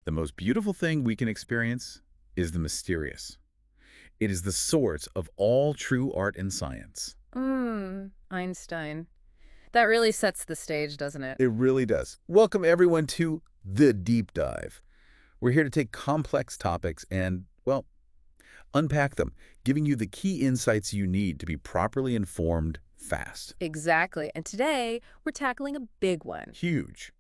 The most beautiful thing we can experience is the mysterious. It is the source of all true art and science. Einstein. That really sets the stage, doesn't it? It really does. Welcome, everyone, to The Deep Dive. We're here to take complex topics and, well, unpack them, giving you the key insights you need to be properly informed fast. Exactly. And today, we're tackling a big one. Huge.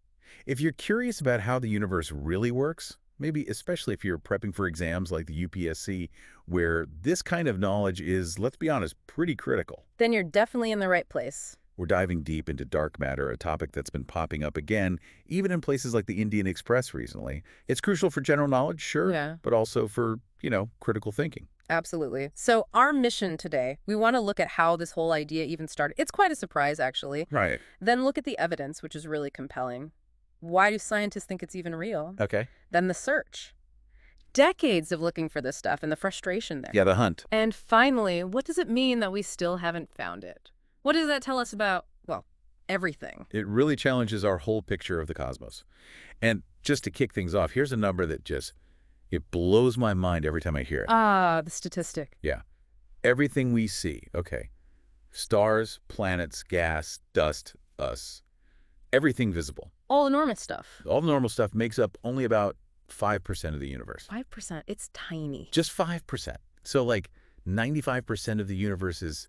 If you're curious about how the universe really works, maybe especially if you're prepping for exams like the UPSC, where this kind of knowledge is, let's be honest, pretty critical. Then you're definitely in the right place. We're diving deep into dark matter, a topic that's been popping up again, even in places like the Indian Express recently. It's crucial for general knowledge, sure, but also for, critical thinking. Absolutely. So our mission today, we want to look at how this whole idea even started. It's quite a surprise, actually. Right. Then look at the evidence, which is really compelling. Why do scientists think it's even real? Okay. Then the search. Decades of looking for this stuff and the frustration there. Yeah, the hunt. And finally, what does it mean that we still haven't found it? What does that tell us about, well, everything? It really challenges our whole picture of the cosmos. And just to kick things off, here's a number that it blows my mind every time I hear it. The statistic. Yeah. Everything we see, okay. Stars, planets, gas, dust, us. Everything visible. All the normal stuff. All the normal stuff makes up only about 5% of the universe. 5%. It's tiny. Just 5%. So 95% of the universe is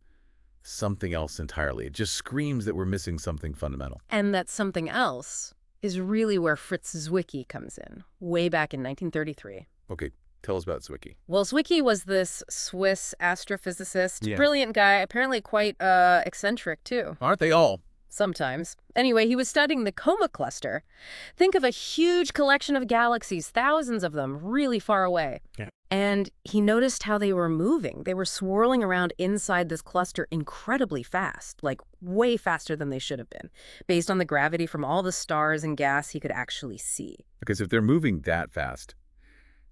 something else entirely. It just screams that we're missing something fundamental. And that something else is really where Fritz Zwicky comes in, way back in 1933. Okay, tell us about Zwicky. Well, Zwicky was this Swiss astrophysicist, Yeah. Brilliant guy, apparently quite eccentric too. Aren't they all? Sometimes. Anyway, he was studying the Coma Cluster. Think of a huge collection of galaxies, thousands of them, really far away. Yeah. And he noticed how they were moving. They were swirling around inside this cluster incredibly fast, like way faster than they should have been, based on the gravity from all the stars and gas he could actually see. Because if they're moving that fast,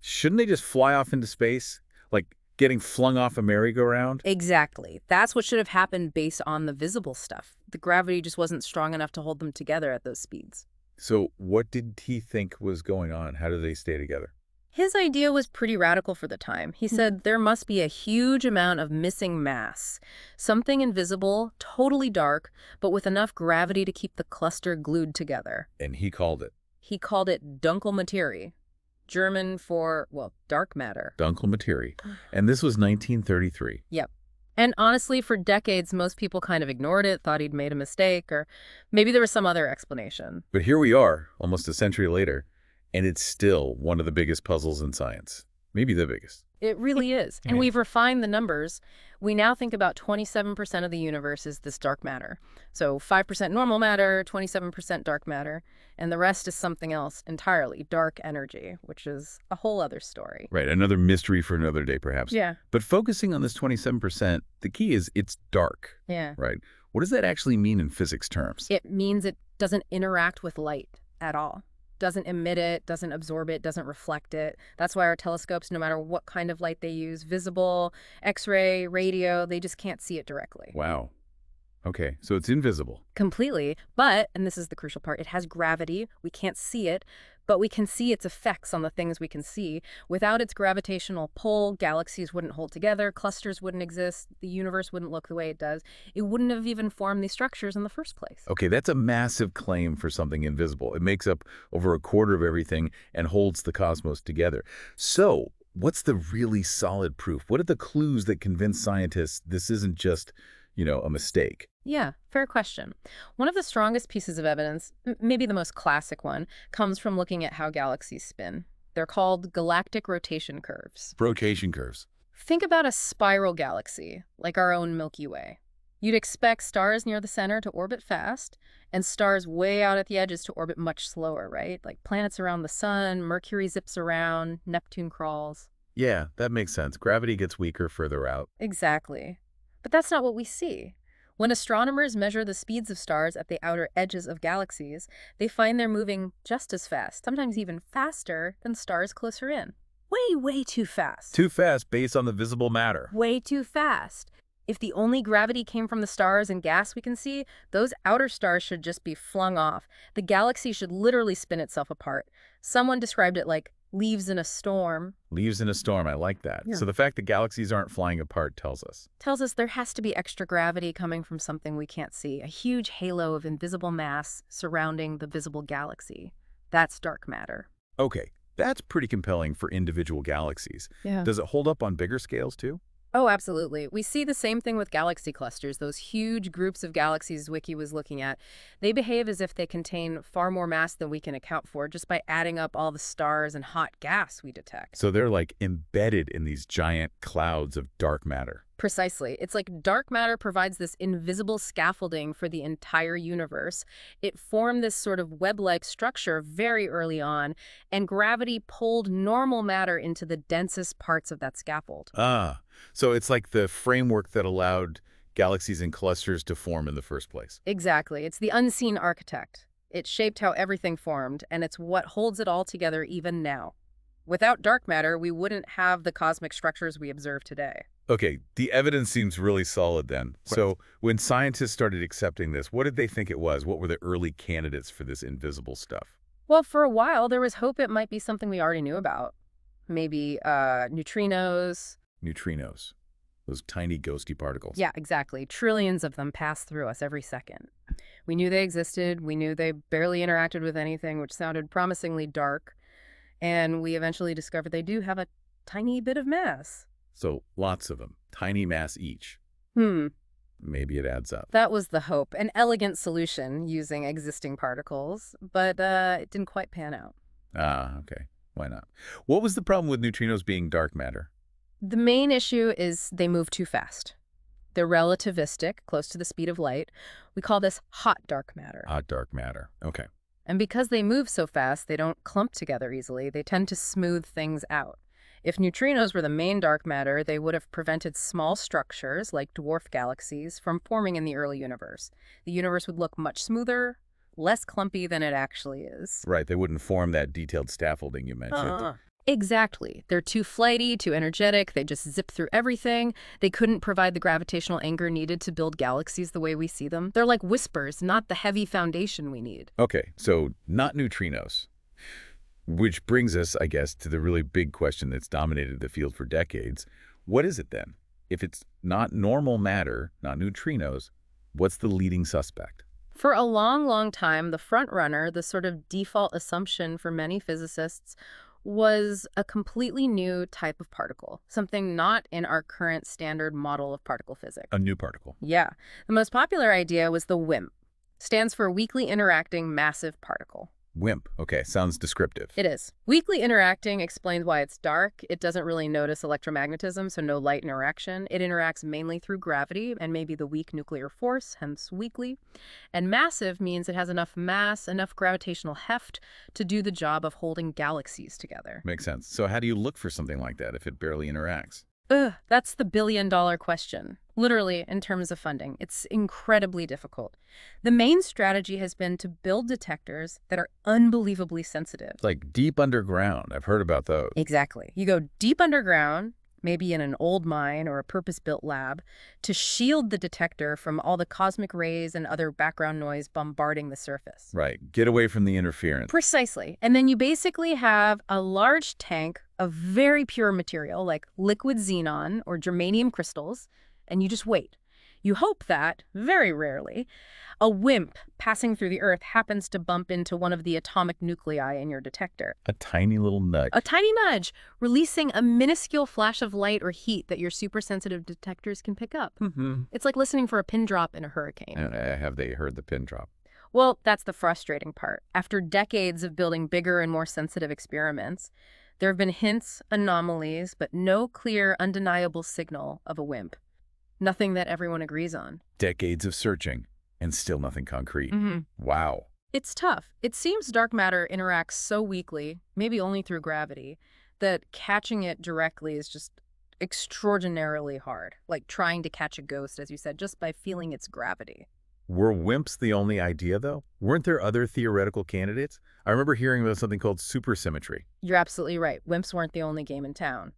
shouldn't they just fly off into space? Like getting flung off a merry-go-round? Exactly. That's what should have happened based on the visible stuff. The gravity just wasn't strong enough to hold them together at those speeds. So what did he think was going on? How do they stay together? His idea was pretty radical for the time. He said there must be a huge amount of missing mass, something invisible, totally dark, but with enough gravity to keep the cluster glued together. And he called it? He called it Dunkelmaterie, German for, well, dark matter. Dunkelmaterie. And this was 1933. Yep. And honestly, for decades, most people kind of ignored it, thought he'd made a mistake, or maybe there was some other explanation. But here we are, almost a century later, and it's still one of the biggest puzzles in science. Maybe the biggest. It really is. And we've refined the numbers. We now think about 27% of the universe is this dark matter. So 5% normal matter, 27% dark matter, and the rest is something else entirely, dark energy, which is a whole other story. Right, another mystery for another day, perhaps. Yeah. But focusing on this 27%, the key is it's dark. Yeah. Right. What does that actually mean in physics terms? It means it doesn't interact with light at all. Doesn't emit it, doesn't absorb it, doesn't reflect it. That's why our telescopes, no matter what kind of light they use, visible, X-ray, radio, they just can't see it directly. Wow. Okay, so it's invisible. Completely. But, and this is the crucial part, it has gravity. We can't see it, but we can see its effects on the things we can see. Without its gravitational pull, galaxies wouldn't hold together, clusters wouldn't exist, the universe wouldn't look the way it does. It wouldn't have even formed these structures in the first place. Okay, that's a massive claim for something invisible. It makes up over a quarter of everything and holds the cosmos together. So, what's the really solid proof? What are the clues that convince scientists this isn't just, a mistake? Yeah, fair question. One of the strongest pieces of evidence, maybe the most classic one, comes from looking at how galaxies spin. They're called galactic rotation curves. Rotation curves. Think about a spiral galaxy, like our own Milky Way. You'd expect stars near the center to orbit fast, and stars way out at the edges to orbit much slower, right? Like planets around the sun, Mercury zips around, Neptune crawls. Yeah, that makes sense. Gravity gets weaker further out. Exactly. But that's not what we see. When astronomers measure the speeds of stars at the outer edges of galaxies, they find they're moving just as fast, sometimes even faster than stars closer in. Way too fast. Too fast based on the visible matter. Way too fast. If the only gravity came from the stars and gas we can see, those outer stars should just be flung off. The galaxy should literally spin itself apart. Someone described it like Leaves in a storm. Leaves in a storm, I like that. Yeah. So the fact that galaxies aren't flying apart tells us. Tells us there has to be extra gravity coming from something we can't see, a huge halo of invisible mass surrounding the visible galaxy. That's dark matter. Okay, that's pretty compelling for individual galaxies. Yeah. Does it hold up on bigger scales too? Oh, absolutely. We see the same thing with galaxy clusters, those huge groups of galaxies Zwicky was looking at. They behave as if they contain far more mass than we can account for just by adding up all the stars and hot gas we detect. So they're like embedded in these giant clouds of dark matter. Precisely. It's like dark matter provides this invisible scaffolding for the entire universe. It formed this sort of web-like structure very early on, and gravity pulled normal matter into the densest parts of that scaffold. Ah, so it's like the framework that allowed galaxies and clusters to form in the first place. Exactly. It's the unseen architect. It shaped how everything formed, and it's what holds it all together even now. Without dark matter, we wouldn't have the cosmic structures we observe today. Okay, the evidence seems really solid then. So when scientists started accepting this, what did they think it was? What were the early candidates for this invisible stuff? Well, for a while, there was hope it might be something we already knew about. Maybe neutrinos. Neutrinos, those tiny ghosty particles. Yeah, exactly. Trillions of them pass through us every second. We knew they existed. We knew they barely interacted with anything, which sounded promisingly dark. And we eventually discovered they do have a tiny bit of mass. So lots of them, tiny mass each. Maybe it adds up. That was the hope, an elegant solution using existing particles, but it didn't quite pan out. Ah, okay. Why not? What was the problem with neutrinos being dark matter? The main issue is they move too fast. They're relativistic, close to the speed of light. We call this hot dark matter. Hot dark matter. Okay. And because they move so fast, they don't clump together easily. They tend to smooth things out. If neutrinos were the main dark matter, they would have prevented small structures, like dwarf galaxies, from forming in the early universe. The universe would look much smoother, less clumpy than it actually is. Right, they wouldn't form that detailed scaffolding you mentioned. Exactly. They're too flighty, too energetic, they just zip through everything. They couldn't provide the gravitational anchor needed to build galaxies the way we see them. They're like whispers, not the heavy foundation we need. Okay, so not neutrinos. Which brings us, I guess, to the really big question that's dominated the field for decades. What is it then? If it's not normal matter, not neutrinos, what's the leading suspect? For a long, long time, the front runner, the sort of default assumption for many physicists, was a completely new type of particle, something not in our current standard model of particle physics. A new particle. Yeah. The most popular idea was the WIMP. Stands for weakly interacting massive particle. WIMP. Okay, sounds descriptive. It is. Weakly interacting explains why it's dark. It doesn't really notice electromagnetism, so no light interaction. It interacts mainly through gravity and maybe the weak nuclear force, hence weakly. And massive means it has enough mass, enough gravitational heft to do the job of holding galaxies together. Makes sense. So how do you look for something like that if it barely interacts? That's the billion-dollar question. Literally, in terms of funding, it's incredibly difficult. The main strategy has been to build detectors that are unbelievably sensitive. It's like deep underground. I've heard about those. Exactly. You go deep underground, maybe in an old mine or a purpose-built lab, to shield the detector from all the cosmic rays and other background noise bombarding the surface. Right. Get away from the interference. Precisely. And then you basically have a large tank of very pure material like liquid xenon or germanium crystals, and you just wait. You hope that, very rarely, a WIMP passing through the Earth happens to bump into one of the atomic nuclei in your detector. A tiny little nudge. A tiny nudge, releasing a minuscule flash of light or heat that your super-sensitive detectors can pick up. It's like listening for a pin drop in a hurricane. Have they heard the pin drop? Well, that's the frustrating part. After decades of building bigger and more sensitive experiments, there have been hints, anomalies, but no clear, undeniable signal of a WIMP. Nothing that everyone agrees on. Decades of searching, and still nothing concrete. Wow. It's tough. It seems dark matter interacts so weakly, maybe only through gravity, that catching it directly is just extraordinarily hard. Like trying to catch a ghost, as you said, just by feeling its gravity. Were WIMPs the only idea, though? Weren't there other theoretical candidates? I remember hearing about something called supersymmetry. You're absolutely right. WIMPs weren't the only game in town.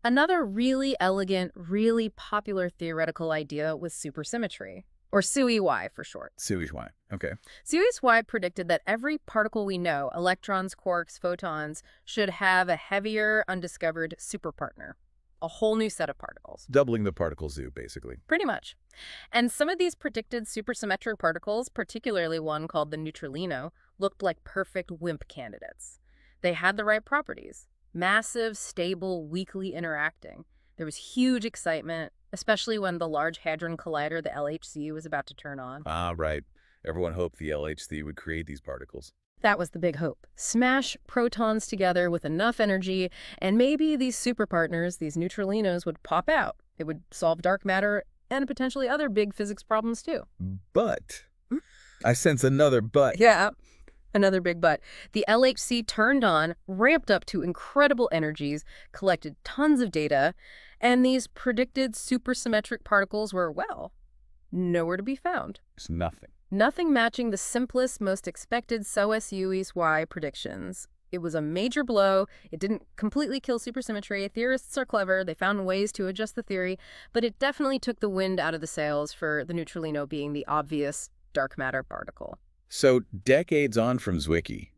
Another really elegant, really popular theoretical idea was supersymmetry, or SUEY for short. SUEY. Okay. SUEY predicted that every particle we know, electrons, quarks, photons, should have a heavier, undiscovered superpartner, a whole new set of particles. Doubling the particle zoo, basically. Pretty much. And some of these predicted supersymmetric particles, particularly one called the neutralino, looked like perfect WIMP candidates. They had the right properties. Massive, stable, weakly interacting. There was huge excitement, especially when the Large Hadron Collider, the LHC, was about to turn on. Ah, right. Everyone hoped the LHC would create these particles. That was the big hope. Smash protons together with enough energy, and maybe these superpartners, these neutralinos, would pop out. It would solve dark matter and potentially other big physics problems, too. But, I sense another but. Yeah, another big but. The LHC turned on, ramped up to incredible energies, collected tons of data, and these predicted supersymmetric particles were, well, nowhere to be found. It's nothing. Nothing matching the simplest, most expected SUEY predictions. It was a major blow. It didn't completely kill supersymmetry. Theorists are clever. They found ways to adjust the theory, but it definitely took the wind out of the sails for the neutralino being the obvious dark matter particle. So, decades on from Zwicky,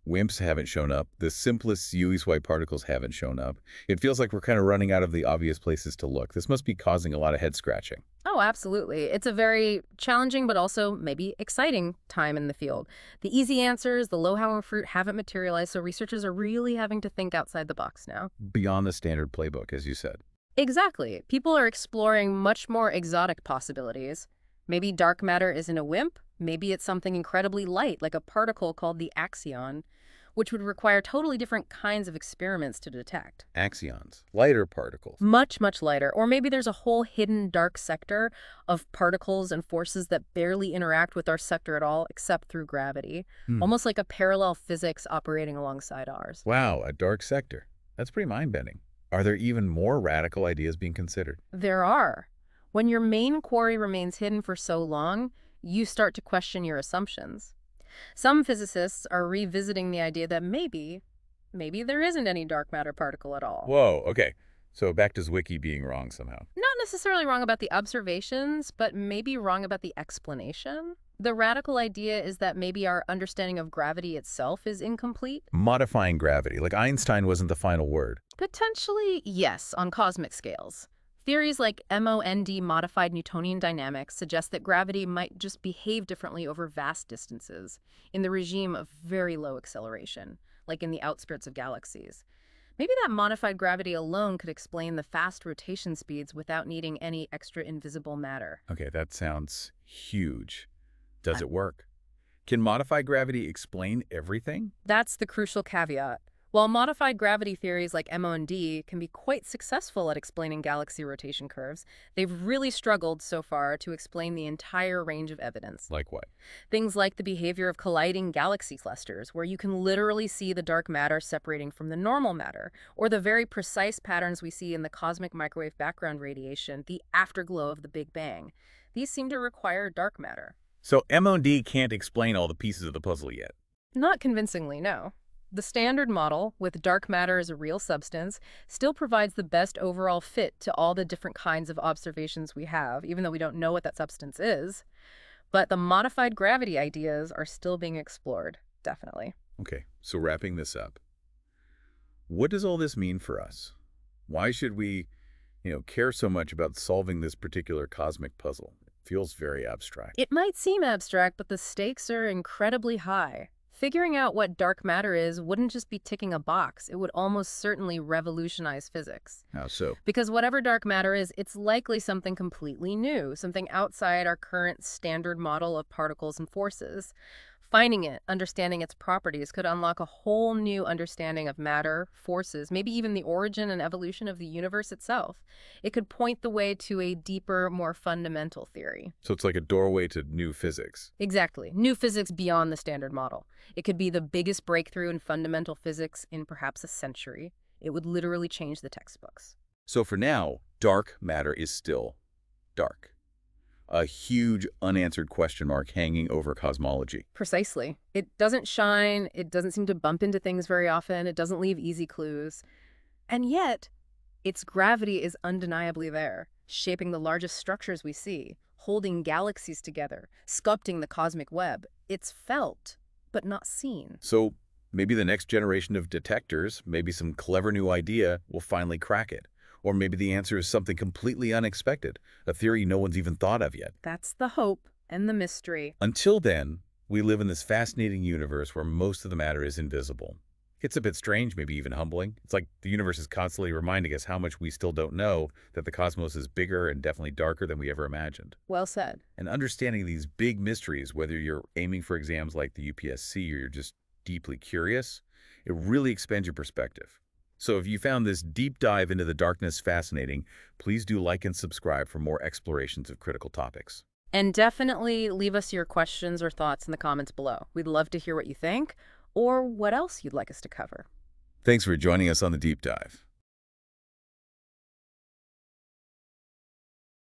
WIMPs haven't shown up. The simplest UESY particles haven't shown up. It feels like we're kind of running out of the obvious places to look. This must be causing a lot of head scratching. Oh, absolutely. It's a very challenging but also maybe exciting time in the field. The easy answers, the low-hanging fruit haven't materialized, so researchers are really having to think outside the box now. Beyond the standard playbook, as you said. Exactly. People are exploring much more exotic possibilities. Maybe dark matter isn't a WIMP. Maybe it's something incredibly light, like a particle called the axion, which would require totally different kinds of experiments to detect. Axions, lighter particles. Much, much lighter. Or maybe there's a whole hidden dark sector of particles and forces that barely interact with our sector at all, except through gravity. Almost like a parallel physics operating alongside ours. Wow, a dark sector. That's pretty mind-bending. Are there even more radical ideas being considered? There are. When your main quarry remains hidden for so long, you start to question your assumptions. Some physicists are revisiting the idea that maybe there isn't any dark matter particle at all. Whoa, okay. So back to Zwicky being wrong somehow. Not necessarily wrong about the observations, but maybe wrong about the explanation. The radical idea is that maybe our understanding of gravity itself is incomplete. Modifying gravity, like Einstein wasn't the final word. Potentially, yes, on cosmic scales. Theories like MOND, modified Newtonian dynamics, suggest that gravity might just behave differently over vast distances, in the regime of very low acceleration, like in the outskirts of galaxies. Maybe that modified gravity alone could explain the fast rotation speeds without needing any extra invisible matter. Okay, that sounds huge. Does it work? Can modified gravity explain everything? That's the crucial caveat. While modified gravity theories like MOND can be quite successful at explaining galaxy rotation curves, they've really struggled so far to explain the entire range of evidence. Like what? Things like the behavior of colliding galaxy clusters, where you can literally see the dark matter separating from the normal matter, or the very precise patterns we see in the cosmic microwave background radiation, the afterglow of the Big Bang. These seem to require dark matter. So MOND can't explain all the pieces of the puzzle yet? Not convincingly, no. The standard model, with dark matter as a real substance, still provides the best overall fit to all the different kinds of observations we have, even though we don't know what that substance is. But the modified gravity ideas are still being explored, definitely. Okay, so wrapping this up, what does all this mean for us? Why should we, care so much about solving this particular cosmic puzzle? It feels very abstract. It might seem abstract, but the stakes are incredibly high. Figuring out what dark matter is wouldn't just be ticking a box. It would almost certainly revolutionize physics. How so? Because whatever dark matter is, it's likely something completely new, something outside our current standard model of particles and forces. Finding it, understanding its properties, could unlock a whole new understanding of matter, forces, maybe even the origin and evolution of the universe itself. It could point the way to a deeper, more fundamental theory. So it's like a doorway to new physics. Exactly. New physics beyond the standard model. It could be the biggest breakthrough in fundamental physics in perhaps a century. It would literally change the textbooks. So for now, dark matter is still dark. A huge unanswered question mark hanging over cosmology. Precisely. It doesn't shine, it doesn't seem to bump into things very often, it doesn't leave easy clues. And yet, its gravity is undeniably there, shaping the largest structures we see, holding galaxies together, sculpting the cosmic web. It's felt, but not seen. So maybe the next generation of detectors, maybe some clever new idea, will finally crack it. Or maybe the answer is something completely unexpected, a theory no one's even thought of yet. That's the hope and the mystery. Until then, we live in this fascinating universe where most of the matter is invisible. It's a bit strange, maybe even humbling. It's like the universe is constantly reminding us how much we still don't know, that the cosmos is bigger and definitely darker than we ever imagined. Well said. And understanding these big mysteries, whether you're aiming for exams like the UPSC or you're just deeply curious, it really expands your perspective. So if you found this deep dive into the darkness fascinating, please do like and subscribe for more explorations of critical topics. And definitely leave us your questions or thoughts in the comments below. We'd love to hear what you think or what else you'd like us to cover. Thanks for joining us on the Deep Dive.